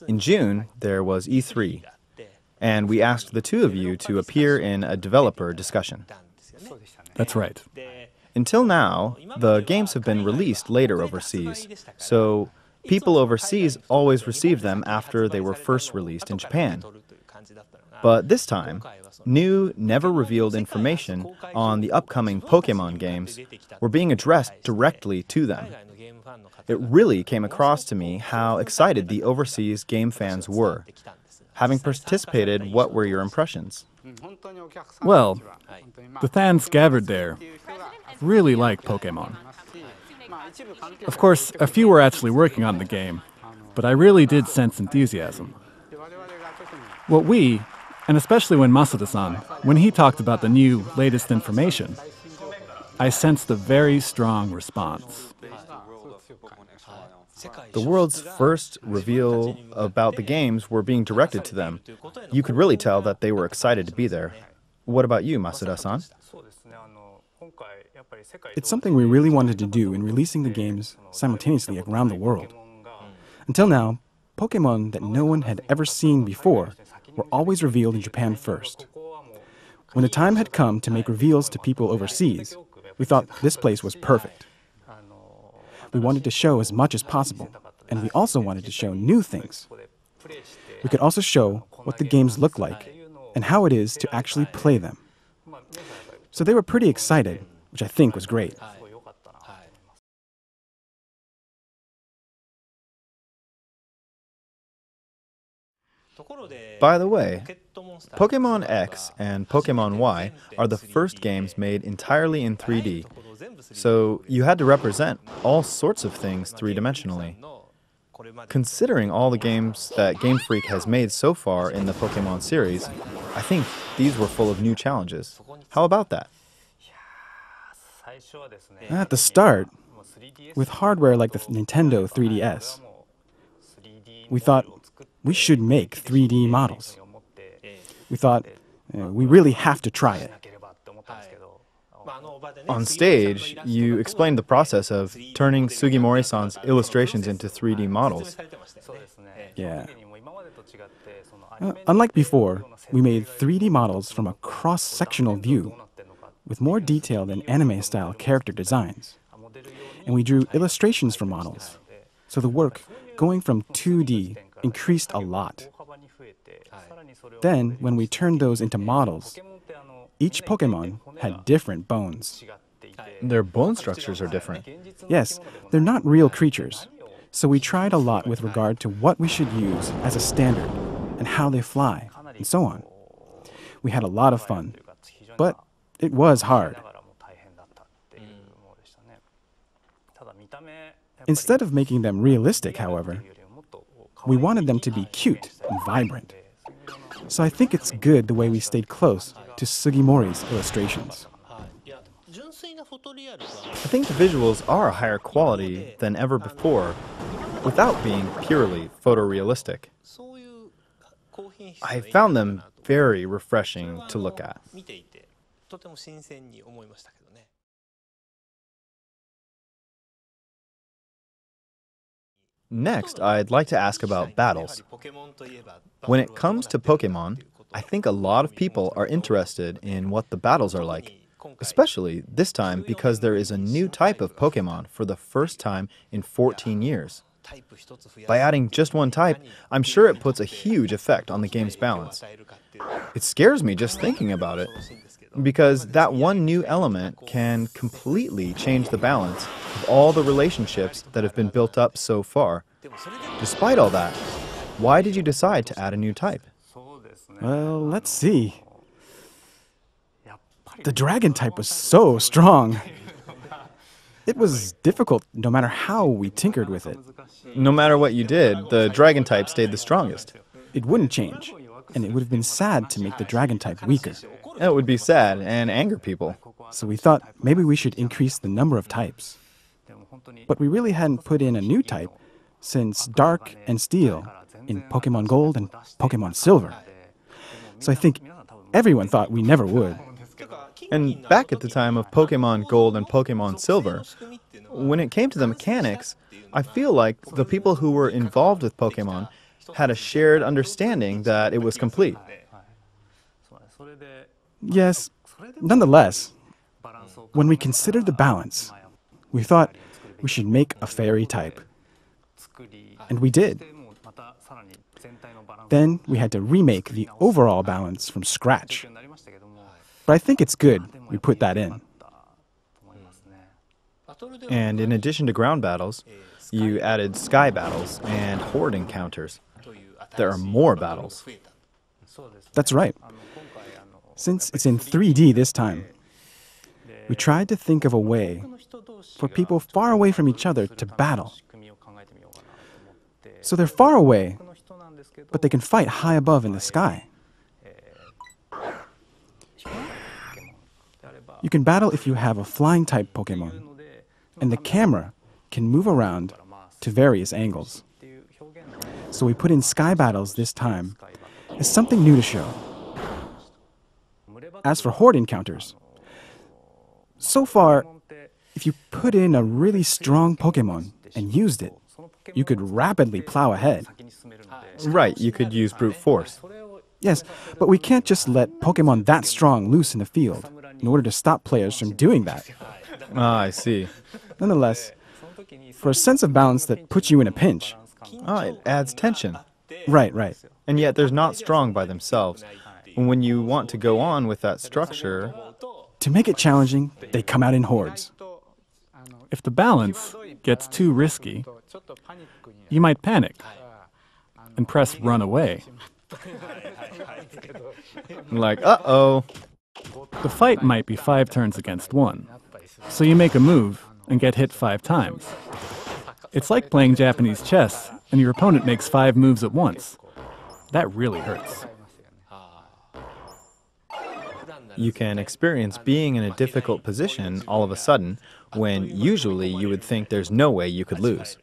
In June, there was E3, and we asked the two of you to appear in a developer discussion. That's right. Until now, the games have been released later overseas, so people overseas always received them after they were first released in Japan. But this time, new, never-revealed information on the upcoming Pokémon games were being addressed directly to them. It really came across to me how excited the overseas game fans were. Having participated, what were your impressions? Well, the fans gathered there really like Pokémon. Of course, a few were actually working on the game, but I really did sense enthusiasm. What we, and especially when Masuda-san, when he talked about the new, latest information, I sensed a very strong response. The world's first reveal about the games were being directed to them. You could really tell that they were excited to be there. What about you, Masuda-san? It's something we really wanted to do in releasing the games simultaneously around the world. Until now, Pokémon that no one had ever seen before were always revealed in Japan first. When the time had come to make reveals to people overseas, we thought this place was perfect. We wanted to show as much as possible, and we also wanted to show new things. We could also show what the games look like and how it is to actually play them. So they were pretty excited, which I think was great. By the way, Pokémon X and Pokémon Y are the first games made entirely in 3D, so you had to represent all sorts of things three-dimensionally. Considering all the games that Game Freak has made so far in the Pokémon series, I think these were full of new challenges. How about that? At the start, with hardware like the Nintendo 3DS, we thought we should make 3D models. We thought we really have to try it. On stage, you explained the process of turning Sugimori-san's illustrations into 3D models. Yeah. Unlike before, we made 3D models from a cross-sectional view with more detail than anime-style character designs. And we drew illustrations for models, so the work going from 2D increased a lot. Then, when we turned those into models, each Pokémon had different bones. Their bone structures are different. Yes, they're not real creatures, so we tried a lot with regard to what we should use as a standard, and how they fly, and so on. We had a lot of fun, but it was hard. Instead of making them realistic, however, we wanted them to be cute and vibrant. So I think it's good the way we stayed close to Sugimori's illustrations. I think the visuals are higher quality than ever before, without being purely photorealistic. I found them very refreshing to look at. Next, I'd like to ask about battles. When it comes to Pokémon, I think a lot of people are interested in what the battles are like, especially this time because there is a new type of Pokémon for the first time in 14 years. By adding just one type, I'm sure it puts a huge effect on the game's balance. It scares me just thinking about it, because that one new element can completely change the balance of all the relationships that have been built up so far. Despite all that, why did you decide to add a new type? Well, let's see. The dragon type was so strong. It was difficult no matter how we tinkered with it. No matter what you did, the dragon type stayed the strongest. It wouldn't change, and it would have been sad to make the dragon type weaker. It would be sad and anger people. So we thought maybe we should increase the number of types. But we really hadn't put in a new type since Dark and Steel in Pokémon Gold and Pokémon Silver. So I think everyone thought we never would. And back at the time of Pokémon Gold and Pokémon Silver, when it came to the mechanics, I feel like the people who were involved with Pokémon had a shared understanding that it was complete. Yes, nonetheless, when we considered the balance, we thought we should make a fairy type. And we did. Then we had to remake the overall balance from scratch. But I think it's good we put that in. And in addition to ground battles, you added sky battles and horde encounters. There are more battles. That's right. Since it's in 3D this time, we tried to think of a way for people far away from each other to battle. So they're far away, but they can fight high above in the sky. You can battle if you have a flying type Pokémon, and the camera can move around to various angles. So we put in sky battles this time as something new to show. As for horde encounters, so far, if you put in a really strong Pokémon and used it, you could rapidly plow ahead. Right, you could use brute force. Yes, but we can't just let Pokémon that strong loose in the field in order to stop players from doing that. Ah, I see. Nonetheless, for a sense of balance that puts you in a pinch. Ah, it adds tension. Right, right. And yet they're not strong by themselves. And when you want to go on with that structure... To make it challenging, they come out in hordes. If the balance gets too risky, you might panic and press run away. Like, uh-oh. The fight might be 5 turns against 1, so you make a move and get hit 5 times. It's like playing Japanese chess and your opponent makes 5 moves at once. That really hurts. You can experience being in a difficult position all of a sudden when usually you would think there's no way you could lose.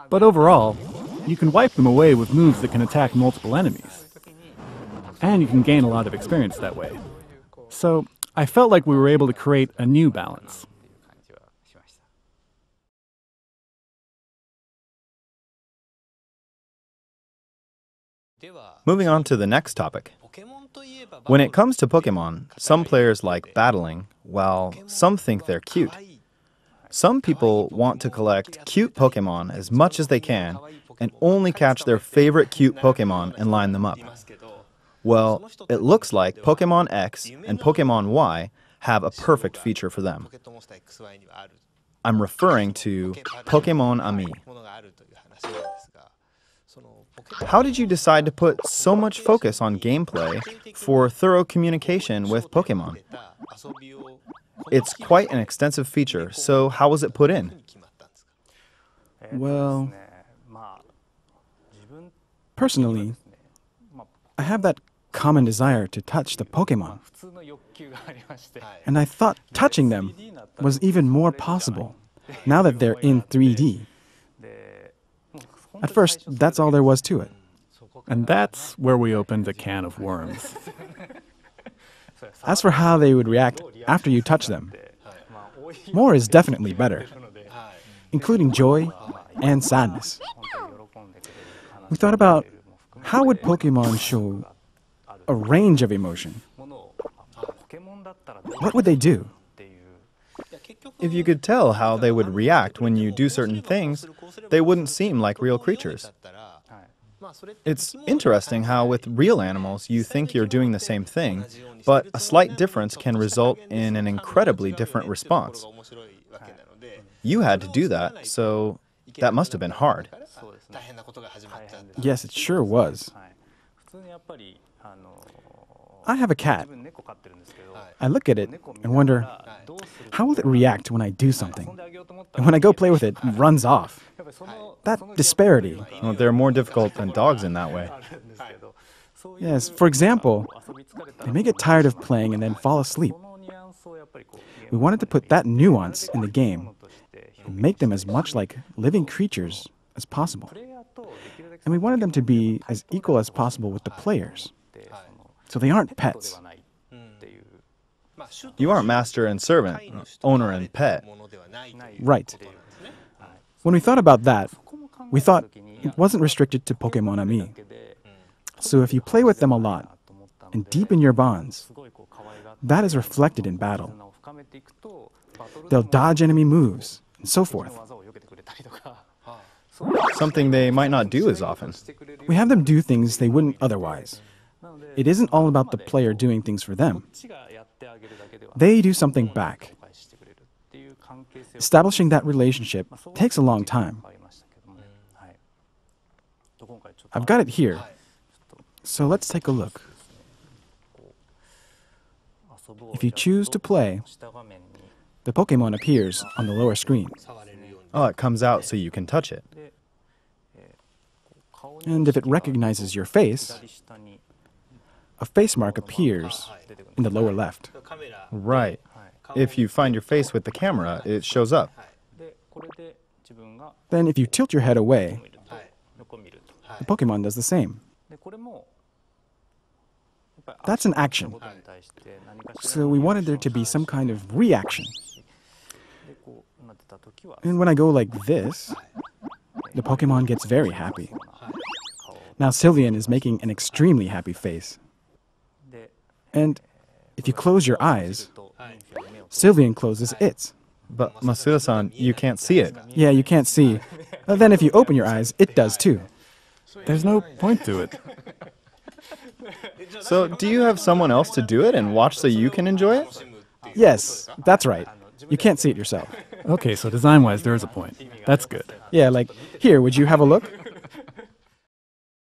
But overall, you can wipe them away with moves that can attack multiple enemies. And you can gain a lot of experience that way. So I felt like we were able to create a new balance. Moving on to the next topic. When it comes to Pokémon, some players like battling, while some think they're cute. Some people want to collect cute Pokémon as much as they can and only catch their favorite cute Pokémon and line them up. Well, it looks like Pokémon X and Pokémon Y have a perfect feature for them. I'm referring to Pokémon Ami. How did you decide to put so much focus on gameplay for thorough communication with Pokémon? It's quite an extensive feature, so how was it put in? Well, personally, I have that common desire to touch the Pokémon. And I thought touching them was even more possible now that they're in 3D. At first, that's all there was to it. And that's where we opened a can of worms. As for how they would react after you touch them, more is definitely better, including joy and sadness. We thought about how would Pokémon show a range of emotion? What would they do? If you could tell how they would react when you do certain things, they wouldn't seem like real creatures. It's interesting how with real animals you think you're doing the same thing, but a slight difference can result in an incredibly different response. You had to do that, so that must have been hard. Yes, it sure was. I have a cat. I look at it and wonder, how will it react when I do something? And when I go play with it, it runs off. That disparity. Well, they're more difficult than dogs in that way. Yes, for example, they may get tired of playing and then fall asleep. We wanted to put that nuance in the game and make them as much like living creatures as possible. And we wanted them to be as equal as possible with the players. So they aren't pets. You aren't master and servant, owner and pet. Right. When we thought about that, we thought It wasn't restricted to Pokémon Ami. So if you play with them a lot and deepen your bonds, that is reflected in battle. They'll dodge enemy moves and so forth. Something they might not do as often. We have them do things they wouldn't otherwise. It isn't all about the player doing things for them. They do something back. Establishing that relationship takes a long time. I've got it here, so let's take a look. If you choose to play, the Pokémon appears on the lower screen. Oh, it comes out so you can touch it. And if it recognizes your face, a face mark appears in the lower left. Right. If you find your face with the camera, it shows up. Then if you tilt your head away, the Pokémon does the same. That's an action. So we wanted there to be some kind of reaction. And when I go like this, the Pokémon gets very happy. Now Sylveon is making an extremely happy face. And if you close your eyes, Sylveon closes its. But Masuda-san, you can't see it. Yeah, you can't see. Then if you open your eyes, it does too. There's no point to it. So do you have someone else to do it and watch so you can enjoy it? Yes, that's right. You can't see it yourself. Okay, so design-wise, there is a point. That's good. Yeah, like, here, would you have a look?